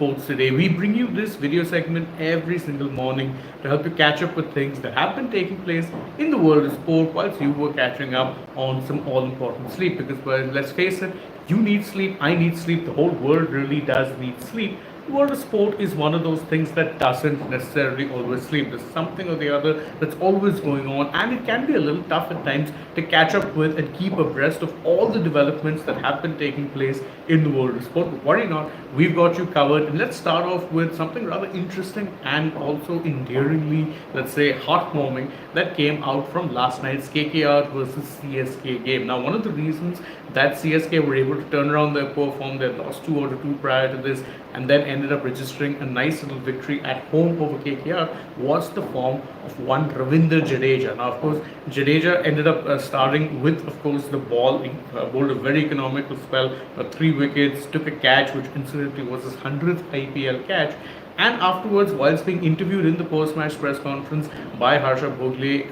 Sports Today. We bring you this video segment every single morning to help you catch up with things that have been taking place in the world of sport whilst you were catching up on some all-important sleep. Because, well, let's face it, you need sleep, I need sleep, the whole world really does need sleep. The world of sport is one of those things that doesn't necessarily always sleep. There's something or the other that's always going on, and it can be a little tough at times to catch up with and keep abreast of all the developments that have been taking place in the world of sport. But worry not, we've got you covered. And let's start off with something rather interesting and also endearingly, let's say, heartwarming that came out from last night's KKR versus CSK game. Now, one of the reasons that CSK were able to turn around their poor form, they lost 2 out of 2 prior to this, and then ended up registering a nice little victory at home over KKR, was the form of one Ravinder Jadeja. Now, of course, Jadeja ended up starting with, of course, the ball. He bowled a very economical spell, 3 wickets, took a catch, which incidentally was his 100th IPL catch. And afterwards, whilst being interviewed in the post-match press conference by Harsha Bhogle,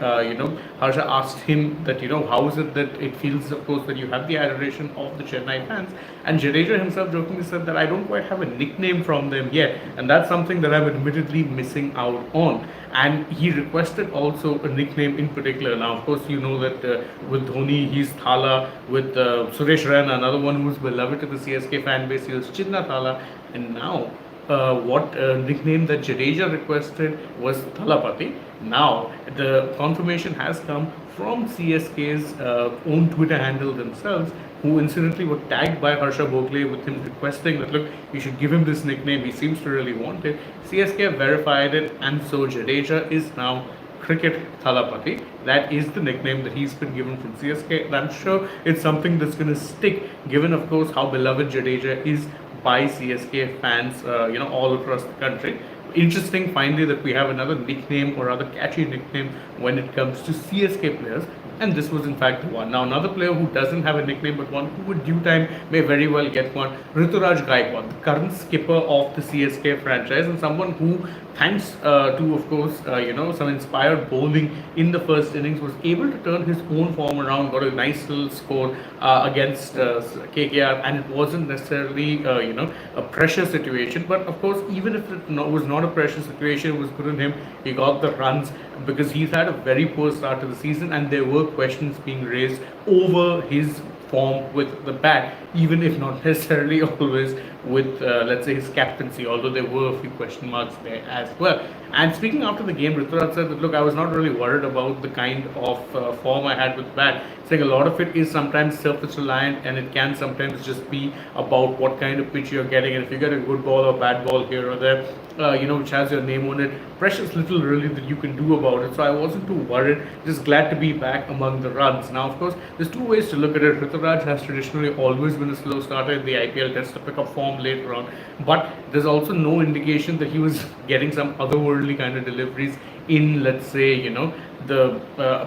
Harsha asked him that, how is it that it feels, of course, that you have the adoration of the Chennai fans? And Jadeja himself jokingly said that I don't quite have a nickname from them yet, and that's something that I'm admittedly missing out on. And he requested also a nickname in particular. Now, of course, you know that with Dhoni, he's Thala. With Suresh Raina, another one who's beloved to the CSK fan base, he was Chinna Thala. And now, what nickname that Jadeja requested was Thalapati. Now, the confirmation has come from CSK's own Twitter handle themselves, who incidentally were tagged by Harsha Bhogle with him requesting that, look, you should give him this nickname, he seems to really want it. CSK verified it, and so Jadeja is now Cricket Thalapati. That is the nickname that he's been given from CSK, and I'm sure it's something that's going to stick, given, of course, how beloved Jadeja is by CSK fans, all across the country. Interesting, finally, that we have another nickname or rather catchy nickname when it comes to CSK players, and this was in fact the one. Now, another player who doesn't have a nickname but one who with due time may very well get one, Ruturaj, the current skipper of the CSK franchise, and someone who, thanks to, of course, some inspired bowling in the first innings, was able to turn his own form around, got a nice little score against KKR, and it wasn't necessarily, a pressure situation. But of course, even if it was not a pressure situation, it was good on him. He got the runs because he's had a very poor start to the season, and there were questions being raised over his form with the bat, even if not necessarily always with, let's say, his captaincy, although there were a few question marks there as well. And speaking after the game, Ruturaj said that, look, I was not really worried about the kind of form I had with the bat, saying a lot of it is sometimes surface reliant, and it can sometimes just be about what kind of pitch you're getting, and if you get a good ball or bad ball here or there, which has your name on it, precious little really that you can do about it. So I wasn't too worried, just glad to be back among the runs. Now, of course, there's 2 ways to look at it. Ruturaj has traditionally always been a slow starter in the IPL, tends to pick up form later on, but there's also no indication that he was getting some otherworldly kind of deliveries in, let's say, the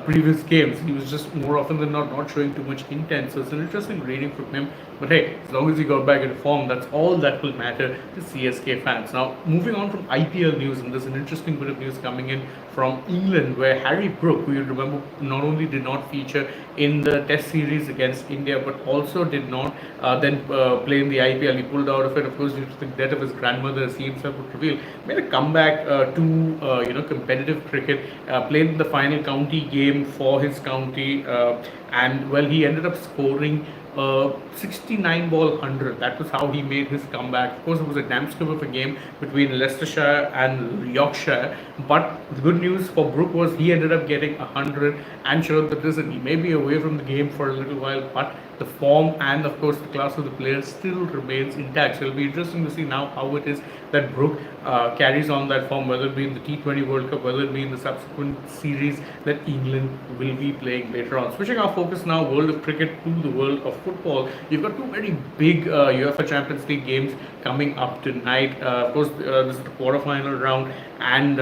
previous games. He was just more often than not showing too much intent. So it's an interesting reading from him. But hey, as long as he got back into form, that's all that will matter to CSK fans. Now, moving on from IPL news, and there's an interesting bit of news coming in from England, where Harry Brook, who you remember not only did not feature in the Test series against India, but also did not then play in the IPL. He pulled out of it, of course, due to the death of his grandmother, as he himself would reveal. Made a comeback to competitive cricket, played in the final county game for his county, and well, he ended up scoring 69 ball 100. That was how he made his comeback. Of course, it was a damn skim of a game between Leicestershire and Yorkshire, but the good news for Brook was he ended up getting 100 and showed that, listen, he may be away from the game for a little while, but the form and of course the class of the players still remains intact. So it'll be interesting to see now how it is that Brook carries on that form, whether it be in the T20 World Cup, whether it be in the subsequent series that England will be playing later on. Switching our focus now, world of cricket to the world of football. You've got 2 very big UEFA Champions League games coming up tonight. Of course, this is the quarterfinal round, and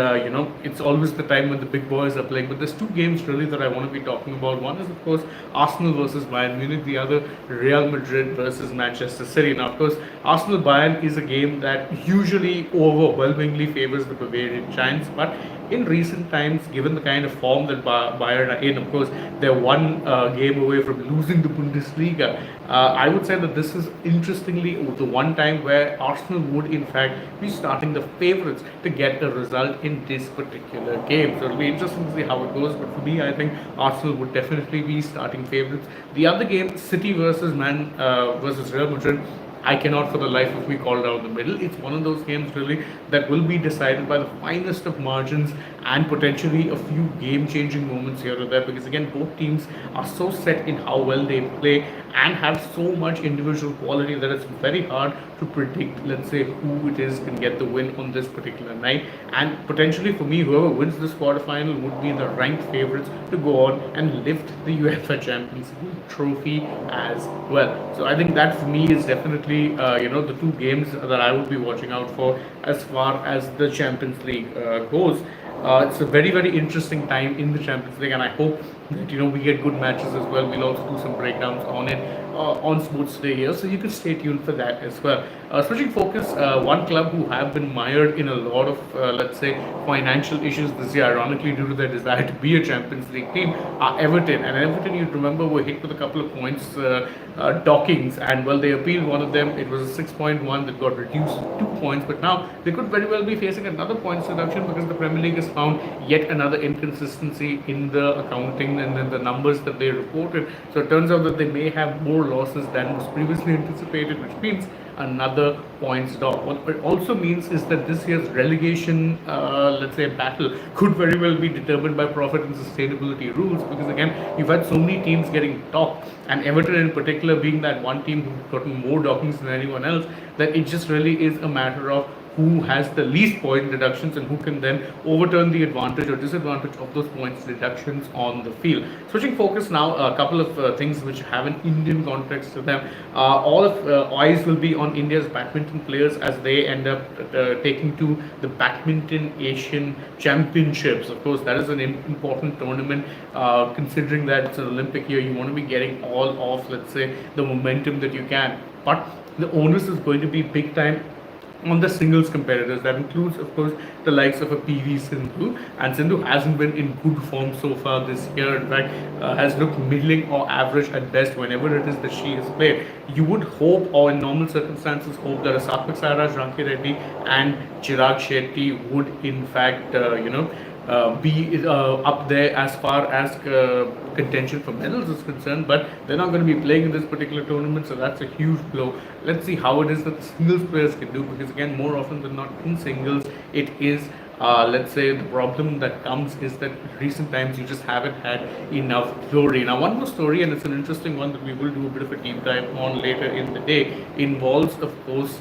it's always the time when the big boys are playing. But there's 2 games really that I want to be talking about. One is, of course, Arsenal versus Bayern Munich. The other, Real Madrid versus Manchester City. Now, of course, Arsenal Bayern is a game that usually overwhelmingly favors the Bavarian Giants, but in recent times, given the kind of form that Bayern are in, of course, they're one game away from losing the Bundesliga. I would say that this is interestingly the one time where Arsenal would, in fact, be starting the favourites to get a result in this particular game. So it'll be interesting to see how it goes. But for me, I think Arsenal would definitely be starting favourites. The other game, City versus Real Madrid, I cannot for the life of me call down the middle. It's one of those games really that will be decided by the finest of margins and potentially a few game-changing moments here or there, because again, both teams are so set in how well they play and have so much individual quality that it's very hard to predict, let's say, who it is can get the win on this particular night. And potentially for me, whoever wins this quarterfinal would be the ranked favourites to go on and lift the UEFA Champions League trophy as well. So I think that for me is definitely the two games that I would be watching out for as far as the Champions League goes. It's a very, very interesting time in the Champions League, and I hope that we get good matches as well. We'll also do some breakdowns on it on Sports Day here, so you can stay tuned for that as well. Switching focus, one club who have been mired in a lot of, let's say, financial issues this year, ironically due to their desire to be a Champions League team, are Everton. And Everton, you remember, were hit with a couple of points dockings, and well, they appealed one of them. It was a 6.1 that got reduced to 2 points, but now they could very well be facing another points reduction because the Premier League has found yet another inconsistency in the accounting and then the numbers that they reported. So it turns out that they may have more losses than was previously anticipated, which means another points dock. What it also means is that this year's relegation, let's say, battle could very well be determined by profit and sustainability rules, because again, you've had so many teams getting docked, and Everton in particular being that one team who's gotten more dockings than anyone else, that it just really is a matter of who has the least point deductions and who can then overturn the advantage or disadvantage of those points deductions on the field. Switching focus now, a couple of things which have an Indian context to them. All of eyes will be on India's badminton players as they end up taking to the Badminton Asian Championships. Of course, that is an important tournament, considering that it's an Olympic year. You want to be getting all of, let's say, the momentum that you can. But the onus is going to be big time on the singles competitors. That includes, of course, the likes of a PV Sindhu, and Sindhu hasn't been in good form so far this year. In fact, has looked middling or average at best whenever it is that she has played. You would hope, or in normal circumstances hope, that a Satvik Sairaj Rankireddy and Chirag Shetty would in fact be up there as far as contention for medals is concerned, but they're not going to be playing in this particular tournament, so that's a huge blow. Let's see how it is that the singles players can do, because again, more often than not in singles, it is let's say the problem that comes is that in recent times you just haven't had enough glory. Now, one more story, and it's an interesting one that we will do a bit of a deep dive on later in the day, involves, of course,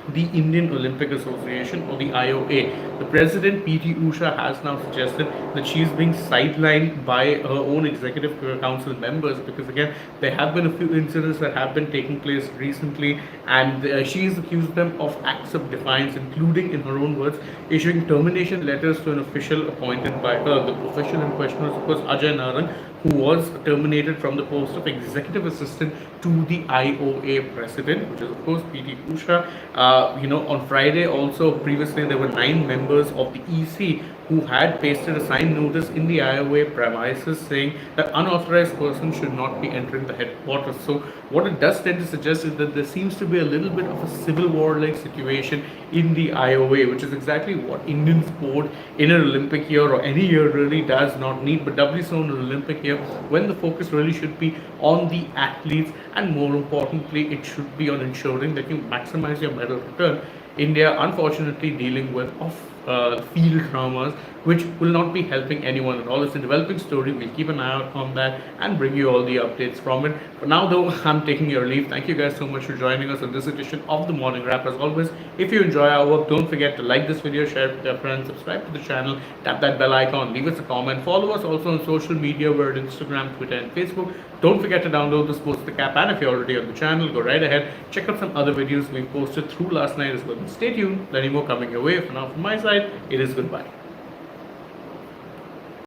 the Indian Olympic Association, or the IOA. The president, PT Usha, has now suggested that she is being sidelined by her own executive council members, because again, there have been a few incidents that have been taking place recently, and she has accused them of acts of defiance, including, in her own words, issuing termination letters to an official appointed by her. The official in question was, of course, Ajay Naran, who was terminated from the post of executive assistant to the IOA president, which is, of course, PT Usha. On Friday also, previously, there were 9 members of the EC who had pasted a signed notice in the IOA premises saying that unauthorized persons should not be entering the headquarters. So what it does tend to suggest is that there seems to be a little bit of a civil war-like situation in the IOA, which is exactly what Indian sport in an Olympic year, or any year really, does not need, but doubly so in an Olympic year when the focus really should be on the athletes, and more importantly, it should be on ensuring that you maximize your medal return. India, unfortunately, dealing with off-field dramas, which will not be helping anyone at all. It's a developing story. We'll keep an eye out on that and bring you all the updates from it. For now, though, I'm taking your leave. Thank you guys so much for joining us on this edition of the Morning Wrap. As always, if you enjoy our work, don't forget to like this video, share it with your friends, subscribe to the channel, tap that bell icon, leave us a comment, follow us also on social media. We're at Instagram, Twitter, and Facebook. Don't forget to download the Sports the Cap, and if you're already on the channel, go right ahead, check out some other videos we posted through last night as well. Stay tuned, plenty more coming your way. For now, from my side, it is goodbye.